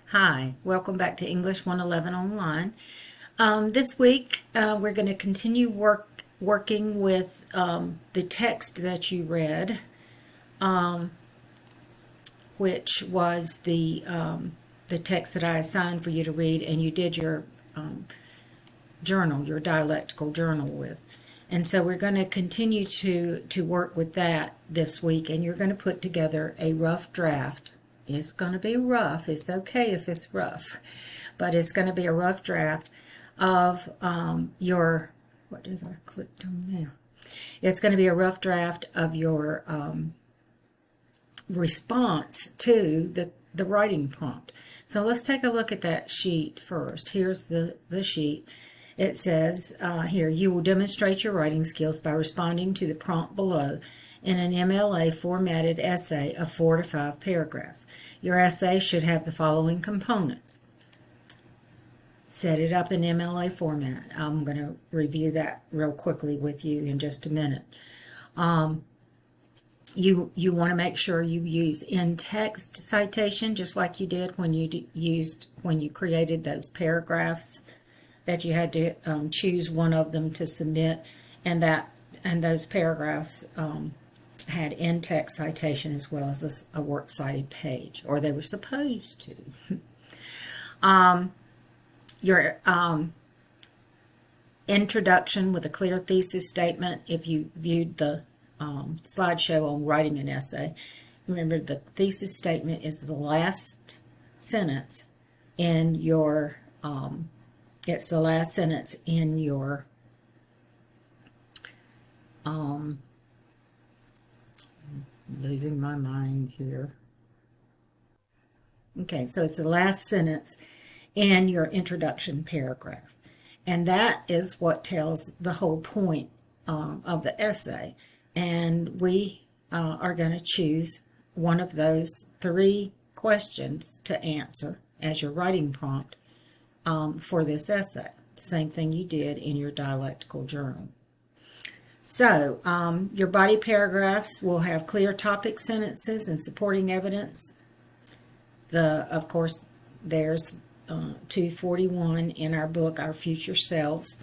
Hi, welcome back to English 111 Online. This week we're going to continue working with the text that you read, which was the text that I assigned for you to read, and you did your journal, your dialectical journal with. And so we're going to continue to work with that this week, and you're going to put together a rough draft. It's going to be rough. It's okay if it's rough, but it's going to be a rough draft of your, what have I clicked on now? It's going to be a rough draft of your response to the writing prompt. So let's take a look at that sheet first. Here's the sheet. It says here, you will demonstrate your writing skills by responding to the prompt below in an MLA formatted essay of 4 to 5 paragraphs. Your essay should have the following components. Set it up in MLA format. I'm going to review that real quickly with you in just a minute. You want to make sure you use in-text citation, just like you did when you created those paragraphs that you had to choose one of them to submit, and those paragraphs had in-text citation as well as a works cited page, or they were supposed to. Your introduction with a clear thesis statement. If you viewed the slideshow on writing an essay, remember the thesis statement is the last sentence in your it's the last sentence in your losing my mind here. Okay, so it's the last sentence in your introduction paragraph. And that is what tells the whole point of the essay. And we are going to choose one of those 3 questions to answer as your writing prompt for this essay. Same thing you did in your dialectical journal. So your body paragraphs will have clear topic sentences and supporting evidence. Of course, there's 241 in our book, Our Future Selves.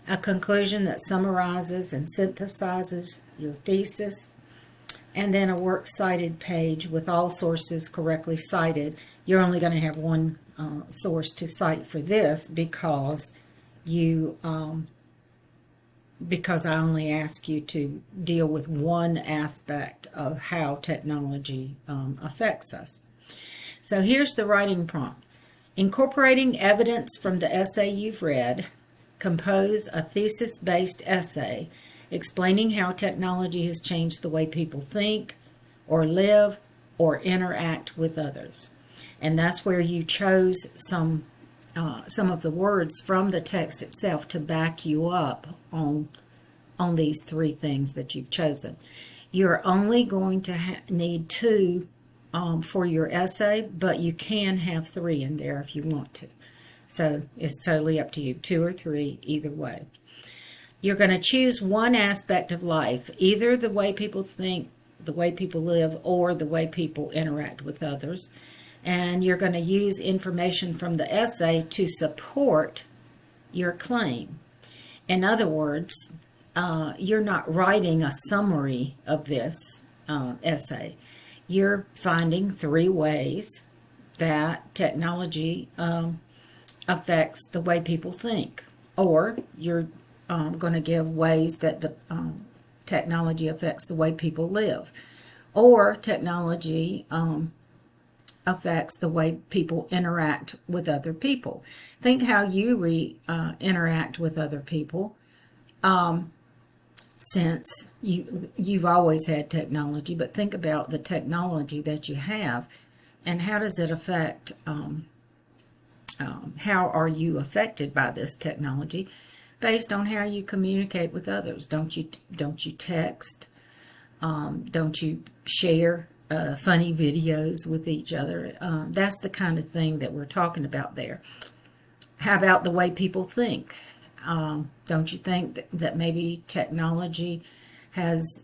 A conclusion that summarizes and synthesizes your thesis, and then a works cited page with all sources correctly cited. You're only going to have one source to cite for this because because I only ask you to deal with one aspect of how technology affects us. So here's the writing prompt. Incorporating evidence from the essay you've read, compose a thesis-based essay explaining how technology has changed the way people think or live or interact with others. And that's where you chose some of the words from the text itself to back you up on these 3 things that you've chosen. You're only going to need 2 for your essay, but you can have 3 in there if you want to. So it's totally up to you, 2 or 3, either way. You're going to choose one aspect of life, either the way people think, the way people live, or the way people interact with others. And you're going to use information from the essay to support your claim. In other words, you're not writing a summary of this essay. You're finding 3 ways that technology affects the way people think, or you're going to give ways that the technology affects the way people live, or technology affects the way people interact with other people. Think how you interact with other people since you've always had technology, but think about the technology that you have and how does it affect, how are you affected by this technology based on how you communicate with others. Don't you text? Don't you share funny videos with each other? That's the kind of thing that we're talking about there. How about the way people think? Don't you think that maybe technology has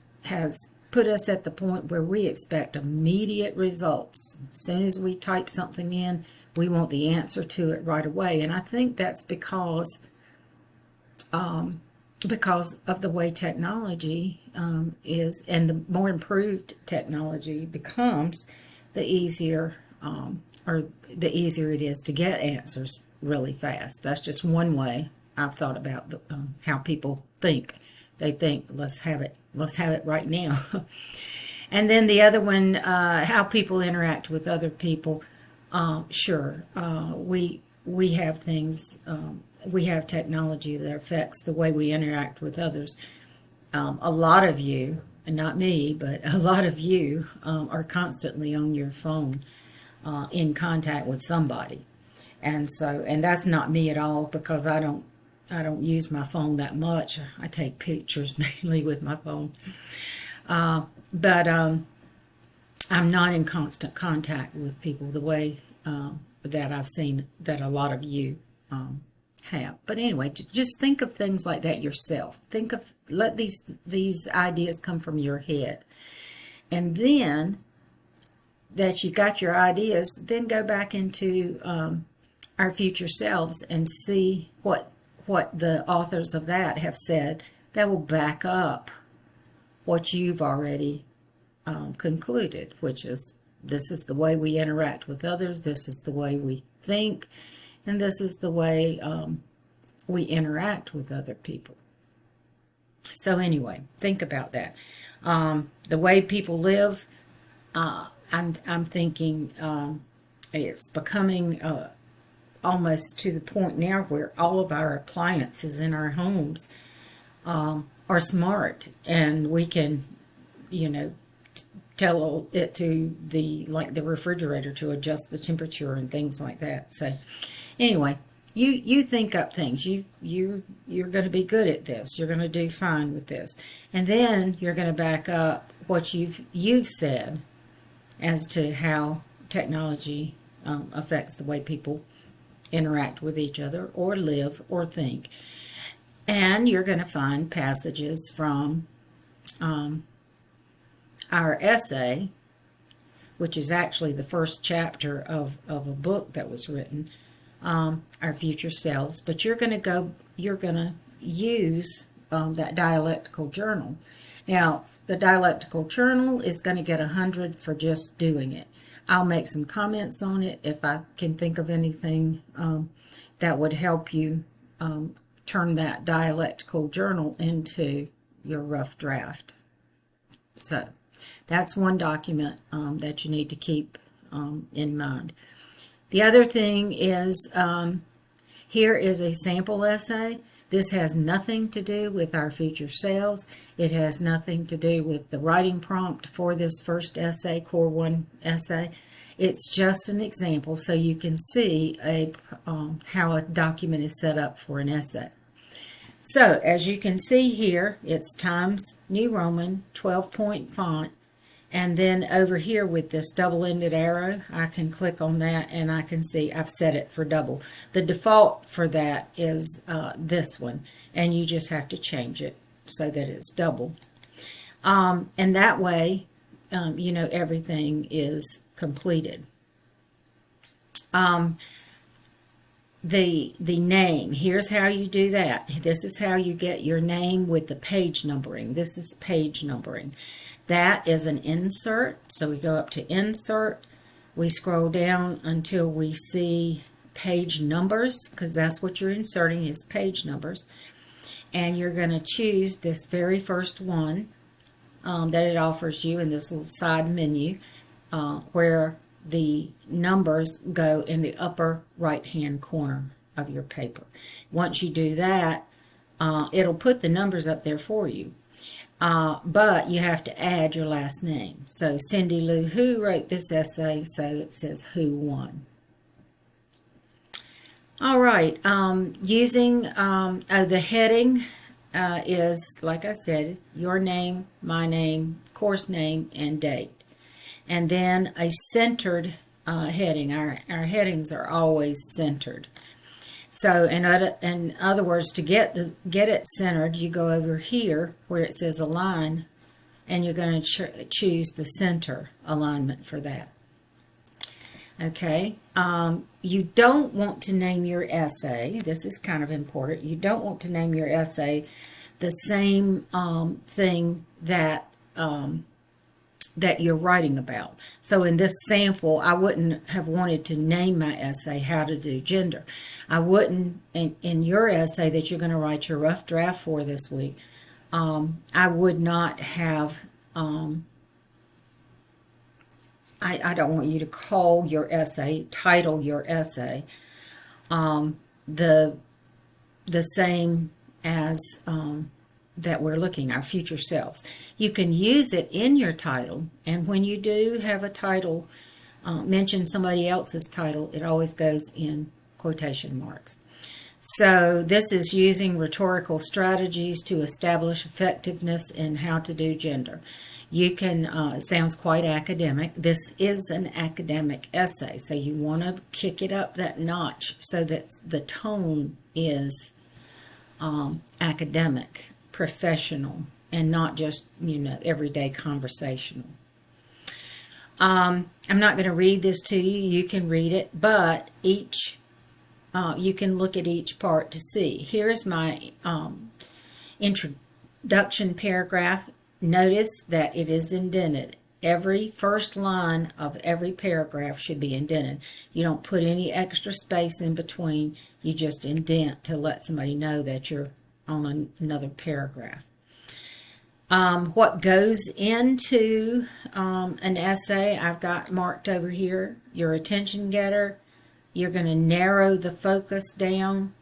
put us at the point where we expect immediate results? As soon as we type something in, We want the answer to it right away. And I think that's because of the way technology is, and the more improved technology becomes, the easier it is to get answers really fast. That's just one way I've thought about how people think. They think, let's have it right now. And then the other one, how people interact with other people. Sure, we have things. We have technology that affects the way we interact with others. A lot of you, and not me, but a lot of you are constantly on your phone in contact with somebody. And that's not me at all, because I don't use my phone that much. I take pictures mainly with my phone. But I'm not in constant contact with people the way that I've seen that a lot of you have. But anyway, just think of things like that yourself. Let these ideas come from your head. And then that you got your ideas, then go back into our future selves and see what the authors of that have said that will back up what you've already concluded, which is, this is the way we interact with others, this is the way we think, and this is the way we interact with other people. So anyway, think about that. The way people live, I'm thinking it's becoming almost to the point now where all of our appliances in our homes are smart, and we can, tell it to the refrigerator to adjust the temperature and things like that. So anyway, you think up things. You're going to be good at this. You're going to do fine with this, and then you're going to back up what you've said as to how technology affects the way people interact with each other or live or think. And you're going to find passages from our essay, which is actually the first chapter of a book that was written, Our Future Selves. But you're going to use that dialectical journal. Now, the dialectical journal is going to get 100 for just doing it. I'll make some comments on it if I can think of anything that would help you turn that dialectical journal into your rough draft. So that's one document that you need to keep in mind. The other thing is, here is a sample essay. This has nothing to do with our future selves. It has nothing to do with the writing prompt for this first essay, Core 1 essay. It's just an example so you can see how a document is set up for an essay. So as you can see here, it's Times New Roman, 12-point font. And then over here with this double-ended arrow, I can click on that and I can see I've set it for double. The default for that is this one, and you just have to change it so that it's double. And that way, everything is completed. The name, here's how you do that. This is how you get your name with the page numbering. This is page numbering. That is an insert. So we go up to insert. We scroll down until we see page numbers, because that's what you're inserting is page numbers. And you're going to choose this very first one that it offers you in this little side menu where the numbers go in the upper right hand corner of your paper. Once you do that, it'll put the numbers up there for you. But you have to add your last name. So Cindy Lou Who wrote this essay, so it says Who Won. All right, using the heading is, like I said, your name, my name, course name, and date. And then a centered heading. Our headings are always centered. So in other words, to get it centered, you go over here where it says align, and you're going to choose the center alignment for that. Okay. You don't want to name your essay. This is kind of important. You don't want to name your essay the same thing that that you're writing about. So in this sample, I wouldn't have wanted to name my essay How to Do Gender. I wouldn't, in your essay that you're going to write your rough draft for this week, I would not have, I don't want you to call your essay, title your essay, the same as that we're looking, our future selves. You can use it in your title, and when you do have a title, mention somebody else's title, it always goes in quotation marks. So this is using rhetorical strategies to establish effectiveness in how to do gender. You can, it sounds quite academic. This is an academic essay, so you want to kick it up that notch so that the tone is academic, professional, and not just, everyday conversational. I'm not going to read this to you. You can read it, but you can look at each part to see. Here's my introduction paragraph. Notice that it is indented. Every first line of every paragraph should be indented. You don't put any extra space in between. You just indent to let somebody know that you're on another paragraph. What goes into an essay, I've got marked over here. Your attention getter. You're going to narrow the focus down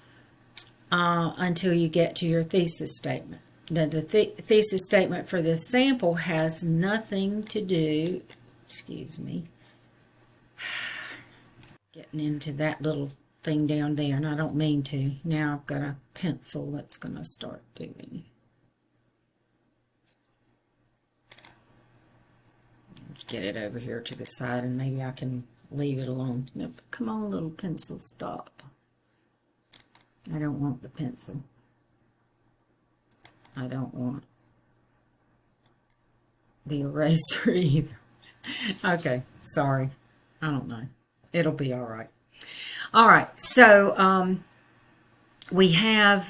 until you get to your thesis statement. Now, the thesis statement for this sample has nothing to do, excuse me, getting into that little thing down there, and I don't mean to. Now I've got a pencil that's going to start doing. Let's get it over here to the side, and maybe I can leave it alone. Nope. Come on, little pencil, stop. I don't want the pencil. I don't want the eraser either. Okay, sorry. I don't know. It'll be all right. All right, so we have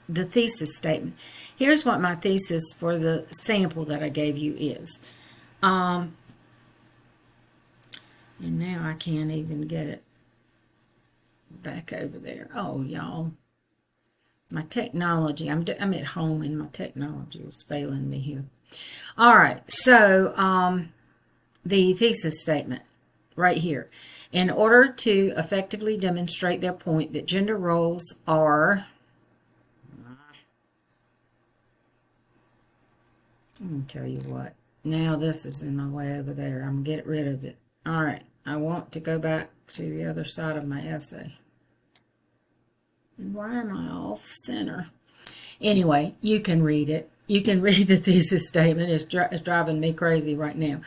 the thesis statement. Here's what my thesis for the sample that I gave you is. And now I can't even get it back over there. Oh, y'all. My technology, I'm at home and my technology is failing me here. All right, so the thesis statement right here. In order to effectively demonstrate their point that gender roles are, I'm going to tell you what. Now this is in my way over there. I'm going to get rid of it. All right, I want to go back to the other side of my essay. And why am I off center? Anyway, you can read it. You can read the thesis statement. It's driving me crazy right now.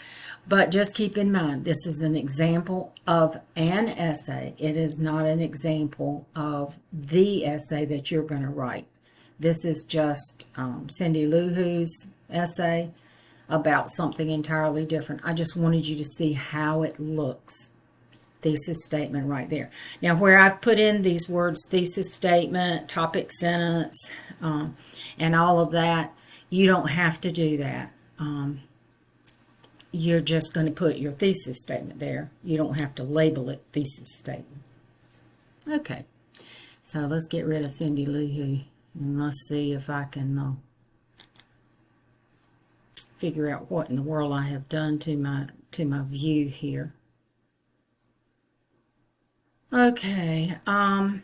But just keep in mind, this is an example of an essay. It is not an example of the essay that you're going to write. This is just Cindy Lou Who's essay about something entirely different. I just wanted you to see how it looks. Thesis statement right there. Now, where I've put in these words, thesis statement, topic sentence, and all of that, you don't have to do that. You're just going to put your thesis statement there. You don't have to label it thesis statement. Okay, so let's get rid of Cindy Lou Who, and let's see if I can figure out what in the world I have done to my view here. Okay, I'm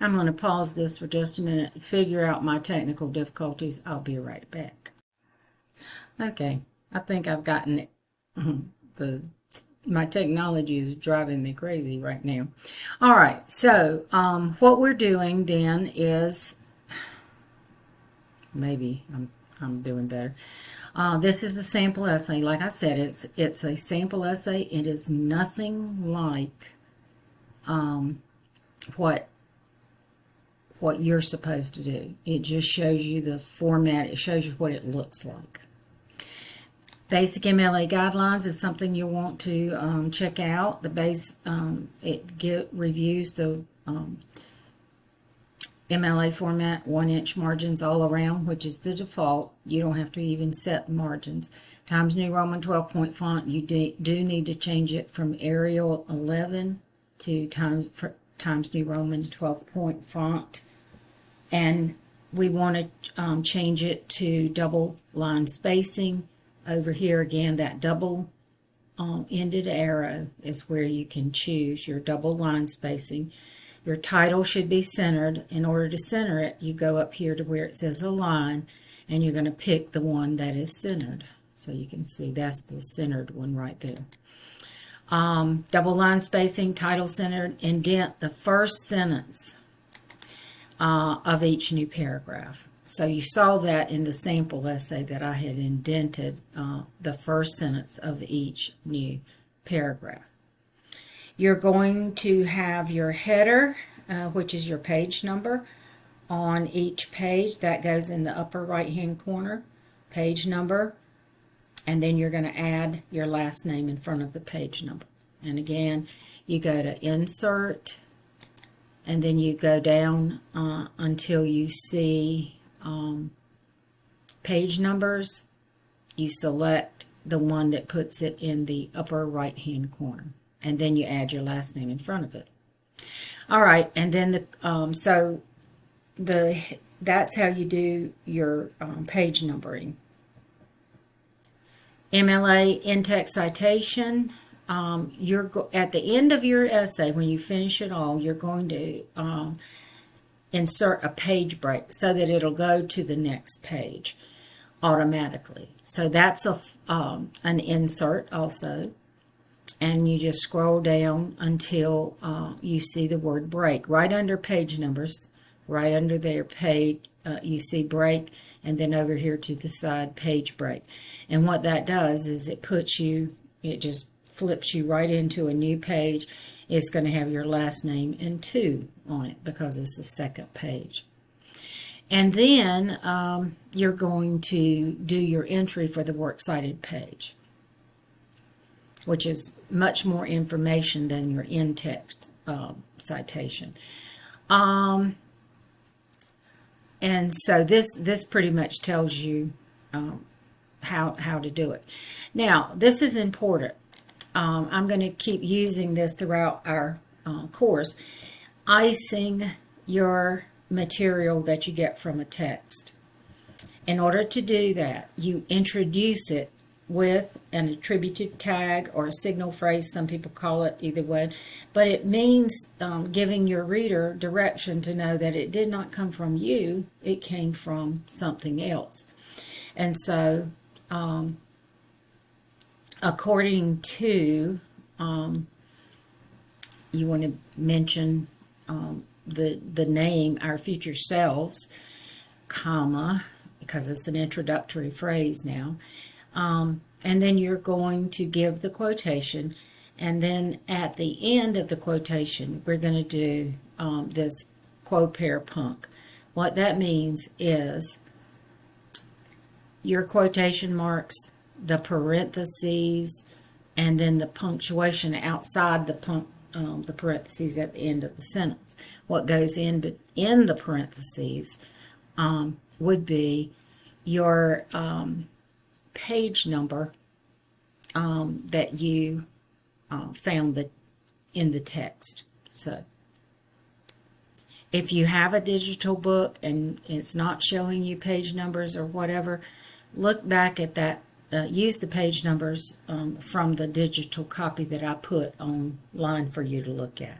going to pause this for just a minute and figure out my technical difficulties. I'll be right back. Okay, I think I've gotten it. My technology is driving me crazy right now. All right, so what we're doing then is, maybe I'm doing better. This is the sample essay. Like I said, it's a sample essay. It is nothing like what you're supposed to do. It just shows you the format. It shows you what it looks like. Basic MLA guidelines is something you want to check out. The base reviews the MLA format, 1-inch margins all around, which is the default. You don't have to even set margins. Times New Roman 12-point font, you do need to change it from Arial 11 to Times New Roman 12-point font. And we want to change it to double line spacing. Over here again, that double ended arrow is where you can choose your double line spacing. Your title should be centered. In order to center it, you go up here to where it says align, and you're going to pick the one that is centered. So you can see that's the centered one right there. Double line spacing, title centered, indent the first sentence of each new paragraph. So you saw that in the sample essay that I had indented the first sentence of each new paragraph. You're going to have your header, which is your page number, on each page. That goes in the upper right-hand corner, page number, and then you're going to add your last name in front of the page number. And again, you go to Insert, and then you go down until you see page numbers. You select the one that puts it in the upper right-hand corner, and then you add your last name in front of it. All right, and then that's how you do your page numbering. MLA in-text citation. At the end of your essay, when you finish it all, you're going to insert a page break so that it'll go to the next page automatically. So that's an insert also. And you just scroll down until you see the word break. Right under page numbers, right under their page, you see break, and then over here to the side, page break. And what that does is it just flips you right into a new page. It's going to have your last name and 2 on it because it's the second page. And then you're going to do your entry for the works cited page, which is much more information than your in-text citation. And so this pretty much tells you how to do it. Now, this is important. I'm going to keep using this throughout our course. Icing your material that you get from a text. In order to do that, you introduce it with an attributive tag or a signal phrase, some people call it, either way, but it means giving your reader direction to know that it did not come from you, it came from something else. And so according to, you want to mention the name, our future selves, comma, because it's an introductory phrase now. And then you're going to give the quotation, and then at the end of the quotation, we're going to do this quote-pair-punct. What that means is your quotation marks, the parentheses, and then the punctuation outside the parentheses at the end of the sentence. What goes in the parentheses would be your page number that you found in the text. So if you have a digital book and it's not showing you page numbers or whatever, look back at that. Use the page numbers from the digital copy that I put online for you to look at,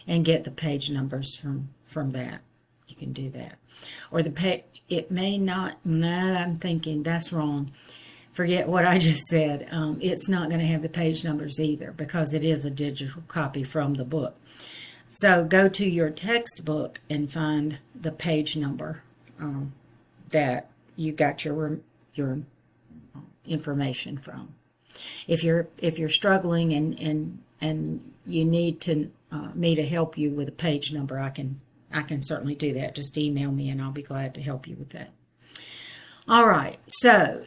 and get the page numbers from that. You can do that. Or it may not, no, I'm thinking that's wrong. Forget what I just said. It's not going to have the page numbers either because it is a digital copy from the book. So go to your textbook and find the page number that you got your information from. If you're struggling and you need me to help you with a page number, I I can certainly do that. Just email me and I'll be glad to help you with that. All right, so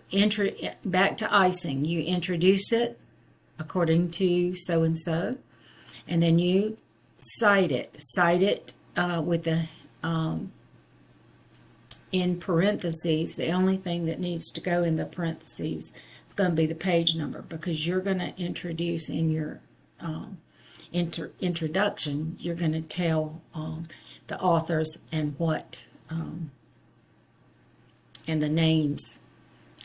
back to icing. You introduce it according to so-and-so, and then you cite it. Cite it with the in parentheses. The only thing that needs to go in the parentheses is going to be the page number, because you're going to introduce in your introduction, you're going to tell the authors and what and the names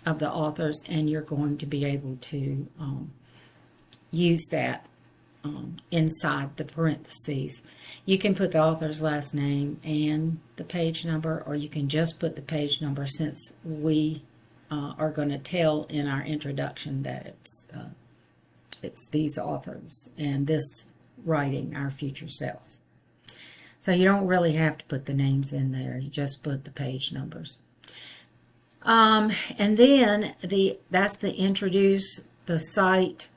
of the authors, and you're going to be able to use that inside the parentheses. You can put the author's last name and the page number, or you can just put the page number, since we are going to tell in our introduction that it's these authors and this writing, Our Future Selves. So you don't really have to put the names in there. You just put the page numbers. And then that's the introduce, the cite,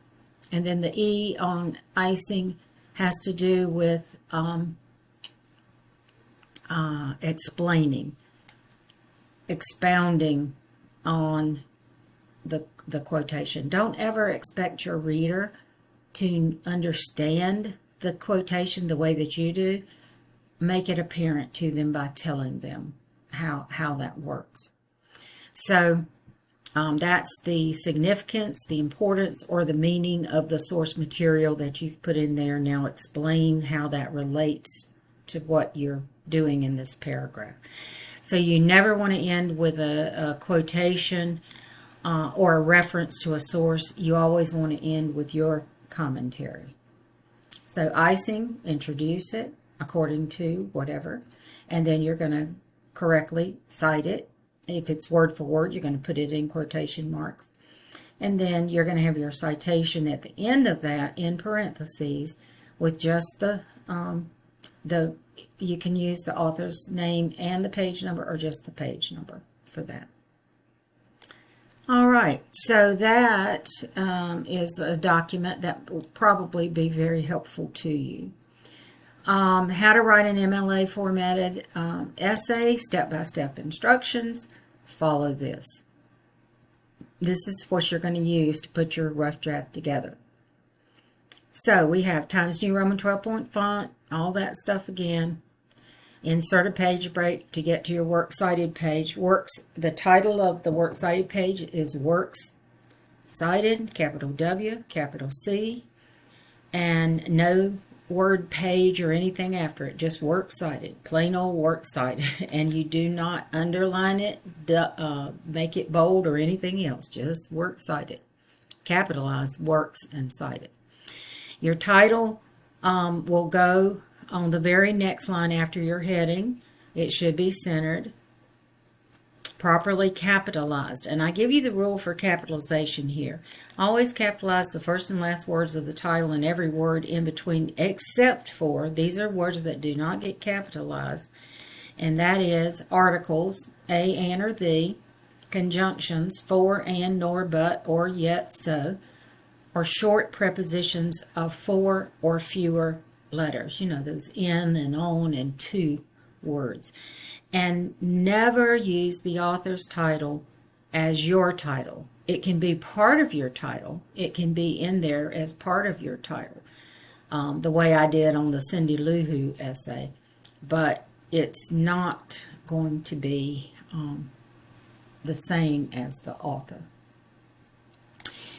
and then the E on icing has to do with explaining, expounding on the quotation. Don't ever expect your reader to understand the quotation the way that you do. Make it apparent to them by telling them how that works. So that's the significance, the importance, or the meaning of the source material that you've put in there. Now explain how that relates to what you're doing in this paragraph. So you never want to end with a quotation or a reference to a source. You always want to end with your commentary. So icing, introduce it according to whatever, and then you're going to correctly cite it. If it's word for word, you're going to put it in quotation marks. And then you're going to have your citation at the end of that in parentheses with just you can use the author's name and the page number, or just the page number for that. All right, so that is a document that will probably be very helpful to you. How to write an MLA formatted essay, step-by-step instructions. Follow this. This is what you're going to use to put your rough draft together. So we have Times New Roman 12-point font, all that stuff again. Insert a page break to get to your works cited page. The title of the works cited page is Works Cited, capital W, capital C, and no word page or anything after it, just works cited, plain old works cited. And you do not underline it, make it bold or anything else, just works cited. Capitalize works and cited. Your title will go on the very next line after your heading. It should be centered, properly capitalized. And I give you the rule for capitalization here. Always capitalize the first and last words of the title and every word in between, except for, these are words that do not get capitalized, and that is articles, a, and, or the, conjunctions, for, and, nor, but, or, yet, so, or short prepositions of 4 or fewer letters. You know, those in and on and to words. And never use the author's title as your title. It can be part of your title. It can be in there as part of your title, the way I did on the Cindy Lou Who essay. But it's not going to be the same as the author.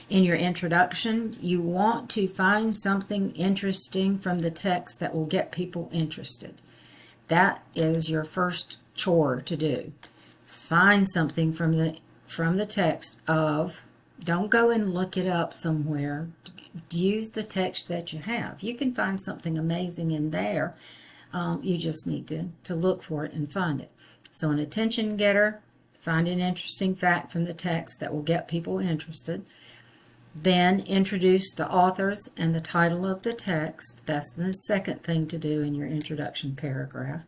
In your introduction, you want to find something interesting from the text that will get people interested. That is your first chore to do. Find something from the text of, don't go and look it up somewhere. Use the text that you have. You can find something amazing in there. You just need to look for it and find it. So an attention getter, find an interesting fact from the text that will get people interested. Then introduce the authors and the title of the text. That's the second thing to do in your introduction paragraph.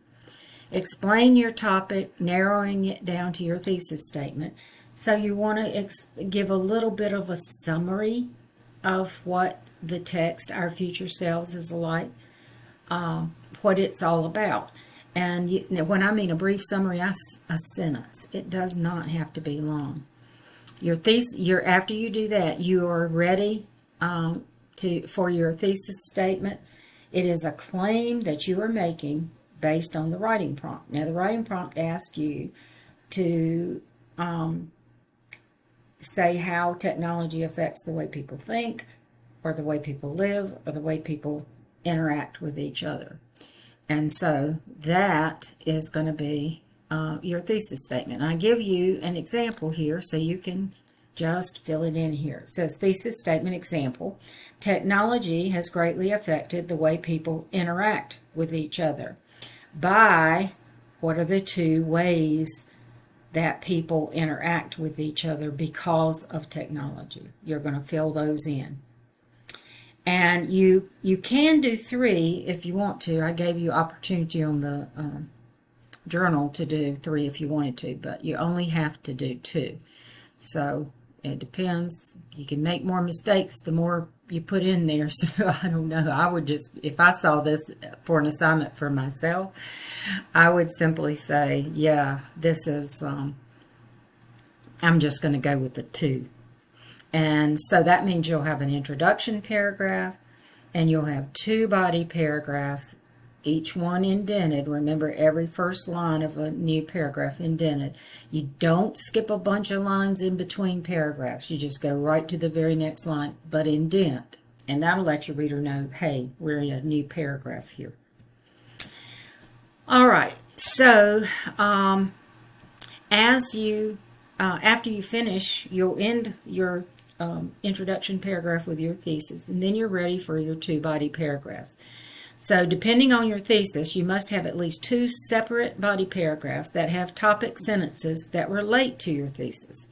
Explain your topic, narrowing it down to your thesis statement. So you want to give a little bit of a summary of what the text, Our Future Selves, is like, what it's all about. And when I mean a brief summary, a sentence. It does not have to be long. Your thesis, after you do that, you are ready for your thesis statement. It is a claim that you are making based on the writing prompt. Now, the writing prompt asks you to say how technology affects the way people think, or the way people live, or the way people interact with each other. And so that is going to be your thesis statement. I give you an example here so you can just fill it in here. It says, thesis statement example: technology has greatly affected the way people interact with each other. By, what are the two ways that people interact with each other because of technology? You're going to fill those in. And you can do 3 if you want to. I gave you opportunity on the journal to do 3 if you wanted to, but you only have to do 2. So it depends. You can make more mistakes the more you put in there. So I don't know. I would just, if I saw this for an assignment for myself, I would simply say, yeah, this is, I'm just going to go with the 2. And so that means you'll have an introduction paragraph and you'll have 2 body paragraphs, each one indented. Remember, every first line of a new paragraph indented. You don't skip a bunch of lines in between paragraphs. You just go right to the very next line, but indent. And that'll let your reader know, hey, we're in a new paragraph here. All right, so as you after you finish, you'll end your introduction paragraph with your thesis, and then you're ready for your 2 body paragraphs. So depending on your thesis, you must have at least 2 separate body paragraphs that have topic sentences that relate to your thesis.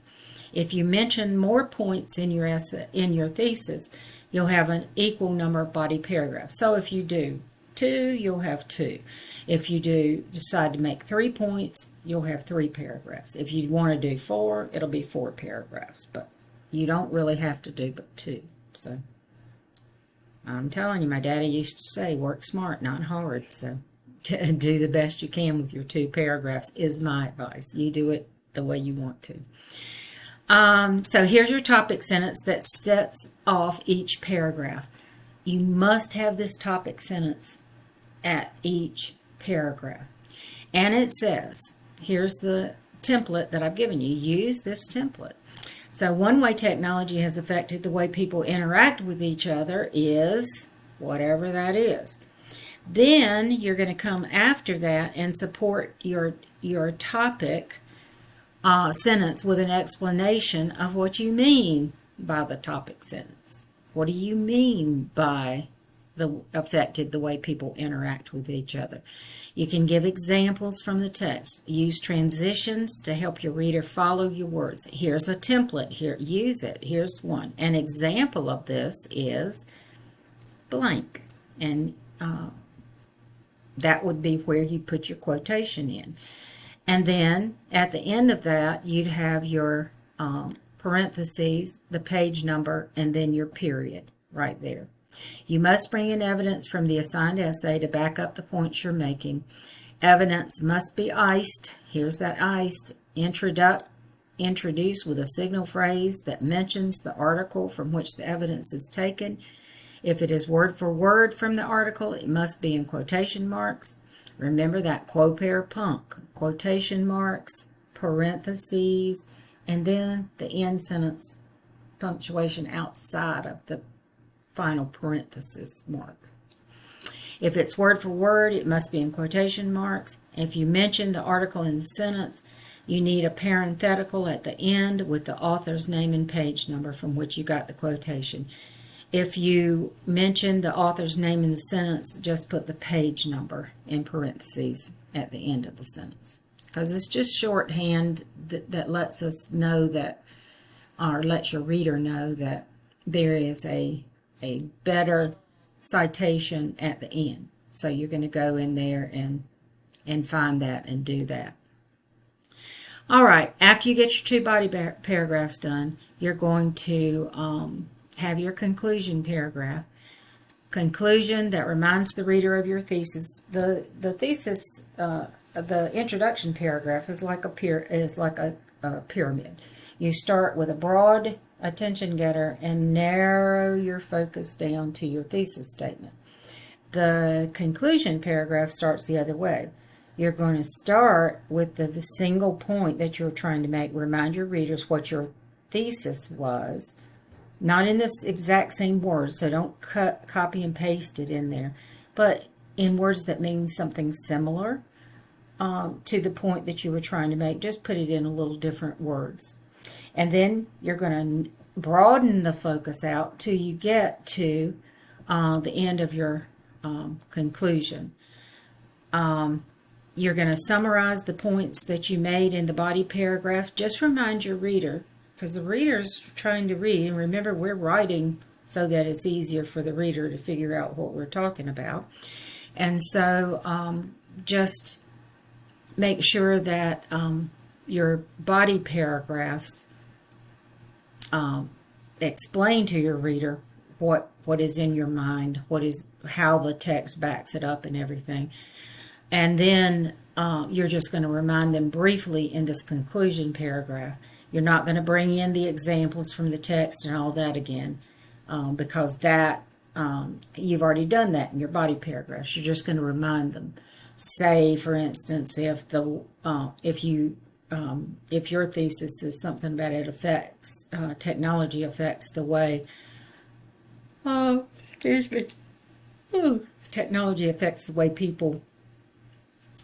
If you mention more points in your essay, in your thesis, you'll have an equal number of body paragraphs. So if you do 2, you'll have 2. If you decide to make 3 points, you'll have 3 paragraphs. If you want to do 4, it'll be 4 paragraphs. But you don't really have to do but 2. So I'm telling you, my daddy used to say, work smart, not hard. So do the best you can with your 2 paragraphs is my advice. You do it the way you want to. So here's your topic sentence that sets off each paragraph. You must have this topic sentence at each paragraph. And it says, here's the template that I've given you. Use this template. So one way technology has affected the way people interact with each other is whatever that is. Then you're going to come after that and support your topic sentence with an explanation of what you mean by the topic sentence. What do you mean by affected the way people interact with each other? You can give examples from the text. Use transitions to help your reader follow your words. Here's a template. Here, use it. Here's one. An example of this is blank. And that would be where you put your quotation in. And then at the end of that, you'd have your parentheses, the page number, and then your period right there. You must bring in evidence from the assigned essay to back up the points you're making. Evidence must be iced. Here's that iced. Introduce with a signal phrase that mentions the article from which the evidence is taken. If it is word for word from the article, it must be in quotation marks. Remember that quote-pair-punk. Quotation marks, parentheses, and then the end sentence punctuation outside of the final parenthesis mark. If it's word for word, it must be in quotation marks. If you mention the article in the sentence, you need a parenthetical at the end with the author's name and page number from which you got the quotation. If you mention the author's name in the sentence, just put the page number in parentheses at the end of the sentence. Because it's just shorthand that lets us know that, or lets your reader know that there is a better citation at the end. So you're going to go in there and find that and do that. All right, after you get your 2 body paragraphs done, you're going to have your conclusion paragraph. conclusion that reminds the reader of your thesis. The thesis, the introduction paragraph is like a pyramid. You start with a broad attention getter and narrow your focus down to your thesis statement. The conclusion paragraph starts the other way. You're going to start with the single point that you're trying to make. Remind your readers what your thesis was, not in this exact same words, so don't copy and paste it in there, but in words that mean something similar to the point that you were trying to make. Just put it in a little different words. And then you're going to broaden the focus out till you get to the end of your conclusion. You're going to summarize the points that you made in the body paragraph. Just remind your reader, because the reader's trying to read, and remember, we're writing so that it's easier for the reader to figure out what we're talking about. And so just make sure that your body paragraphs explain to your reader what is in your mind, how the text backs it up and everything. And then you're just going to remind them briefly in this conclusion paragraph. You're not going to bring in the examples from the text and all that again, because that you've already done that in your body paragraphs. You're just going to remind them. Say, for instance, if your thesis is something about it affects technology affects the way technology affects the way people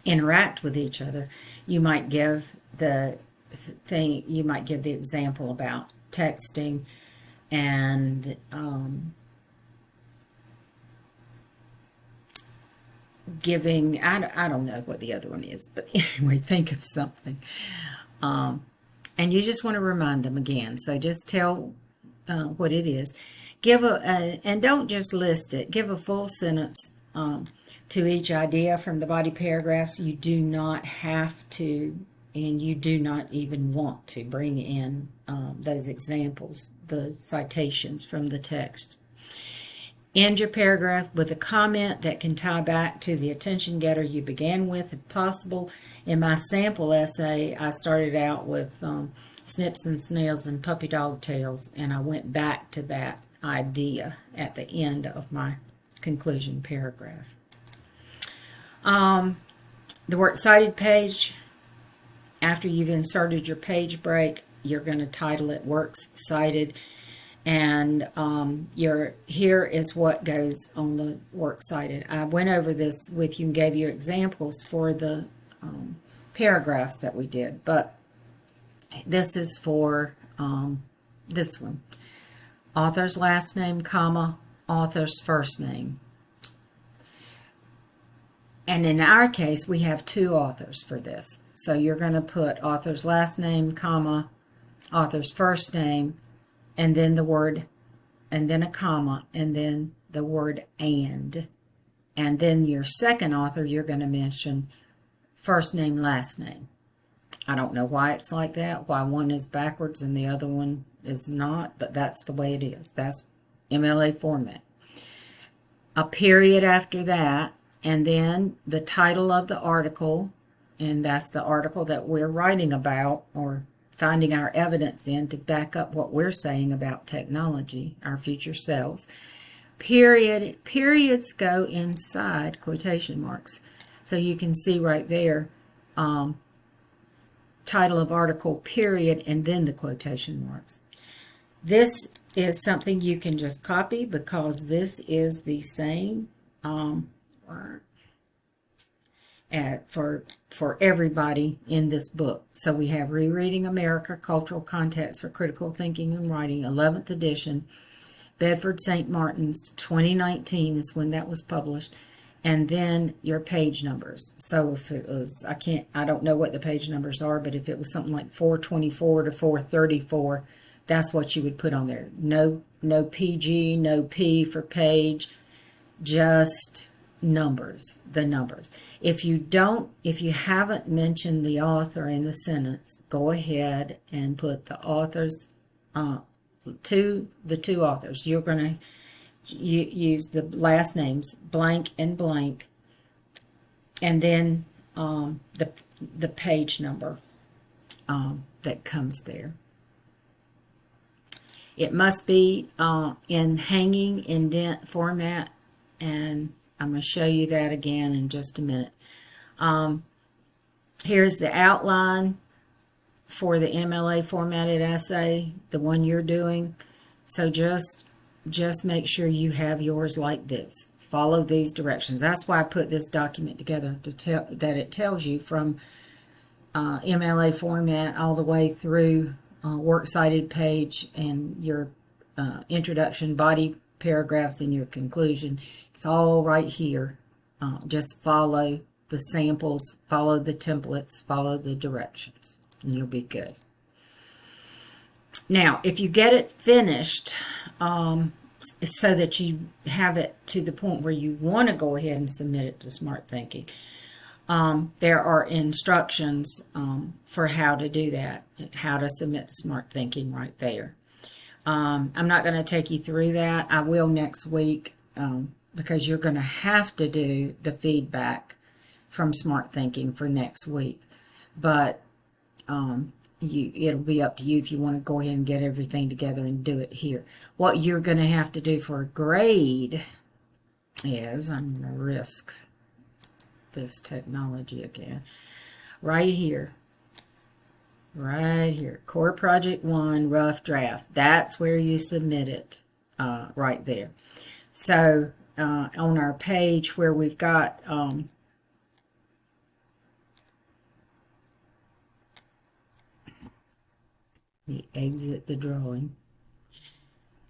interact with each other, you might give the example about texting and giving, I don't know what the other one is, but anyway, think of something. And you just want to remind them again. So just tell what it is. And don't just list it. Give a full sentence to each idea from the body paragraphs. You do not have to, and you do not even want to bring in those examples, the citations from the text. End your paragraph with a comment that can tie back to the attention getter you began with, if possible. In my sample essay, I started out with snips and snails and puppy dog tails, and I went back to that idea at the end of my conclusion paragraph. The works cited page, after you've inserted your page break, you're going to title it Works Cited. And here is what goes on the works cited. I went over this with you and gave you examples for the paragraphs that we did, but this is for this one. Author's last name, comma, author's first name. And in our case, we have two authors for this. So you're going to put author's last name, comma, author's first name, and then the word, and then a comma, and then the word and then your second author, you're going to mention first name, last name. I don't know why it's like that, why one is backwards and the other one is not, but that's the way it is. That's MLA format. A period after that, and then the title of the article, and that's the article that we're writing about or finding our evidence in to back up what we're saying about technology, our future selves. Period. Periods go inside quotation marks. So you can see right there, title of article, period, and then the quotation marks. This is something you can just copy because this is the same for everybody in this book. So we have Rereading America, Cultural Context for Critical Thinking and Writing, 11th edition, Bedford St. Martin's, 2019 is when that was published, and then your page numbers. So if it was, I don't know what the page numbers are, but if it was something like 424 to 434, that's what you would put on there. No PG, no P for page, just numbers, the numbers. If you haven't mentioned the author in the sentence, go ahead and put the authors, the two authors. You're going to you use the last names blank and blank, and then the page number that comes there. It must be in hanging indent format, and I'm going to show you that again in just a minute. Here's the outline for the MLA formatted essay, the one you're doing. So just make sure you have yours like this. Follow these directions. That's why I put this document together, to tell that it tells you from MLA format all the way through works cited page and your introduction, body paragraphs, and your conclusion. It's all right here. Just follow the samples, follow the templates, follow the directions, and you'll be good. Now, if you get it finished so that you have it to the point where you want to go ahead and submit it to Smart Thinking, there are instructions for how to do that, how to submit to Smart Thinking right there. I'm not going to take you through that. I will next week because you're going to have to do the feedback from Smart Thinking for next week. But it'll be up to you if you want to go ahead and get everything together and do it here. What you're going to have to do for a grade is, I'm going to risk this technology again, right here, Core Project 1, rough draft. That's where you submit it, right there. So on our page where we've got we exit the drawing.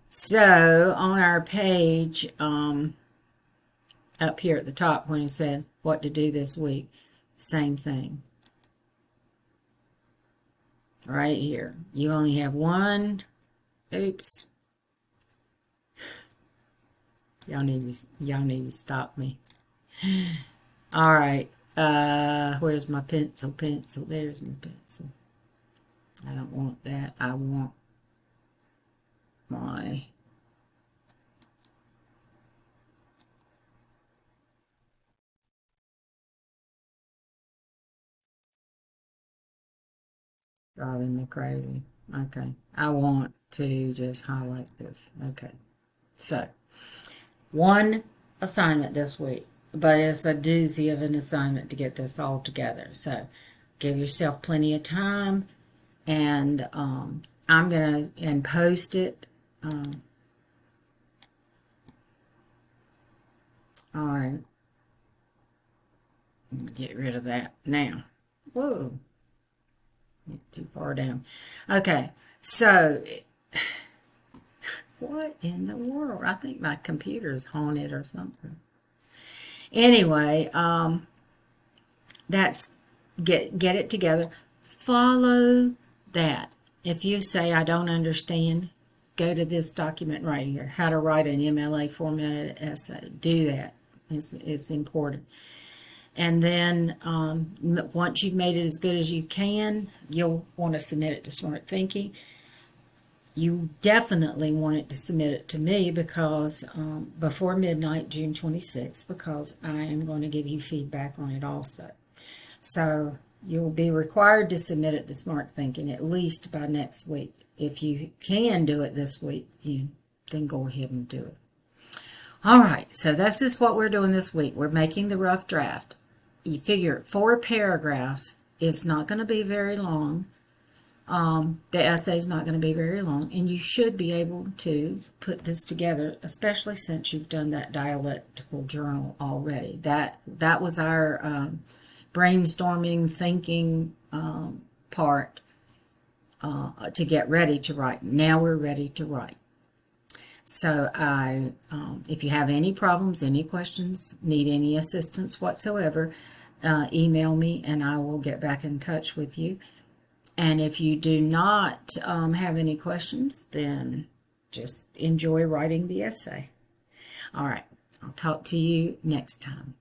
So on our page up here at the top, when it said what to do this week, same thing. Right here, you only have one. Oops. Y'all need to stop me. All right. Where's my pencil? There's my pencil. I don't want that. I want my driving me crazy. Okay. I want to just highlight this. Okay. So, one assignment this week, but it's a doozy of an assignment to get this all together. So, give yourself plenty of time. And I'm going to post it. All right. Get rid of that now. Whoa. Too far down. Okay. So, what in the world? I think my computer's haunted or something. Anyway, that's get it together. Follow that. If you say I don't understand, go to this document right here, how to write an MLA formatted essay. Do that. It's important. And then once you've made it as good as you can, you'll want to submit it to Smart Thinking. You definitely want it to submit it to me because before midnight, June 26th, because I am going to give you feedback on it also. So you'll be required to submit it to Smart Thinking at least by next week. If you can do it this week, then go ahead and do it. All right, so this is what we're doing this week. We're making the rough draft. You figure 4 paragraphs. It's not going to be very long. The essay is not going to be very long, and you should be able to put this together, especially since you've done that dialectical journal already. That was our brainstorming, thinking part to get ready to write. Now we're ready to write. So if you have any problems, any questions, need any assistance whatsoever, email me and I will get back in touch with you. And if you do not have any questions, then just enjoy writing the essay. All right, I'll talk to you next time.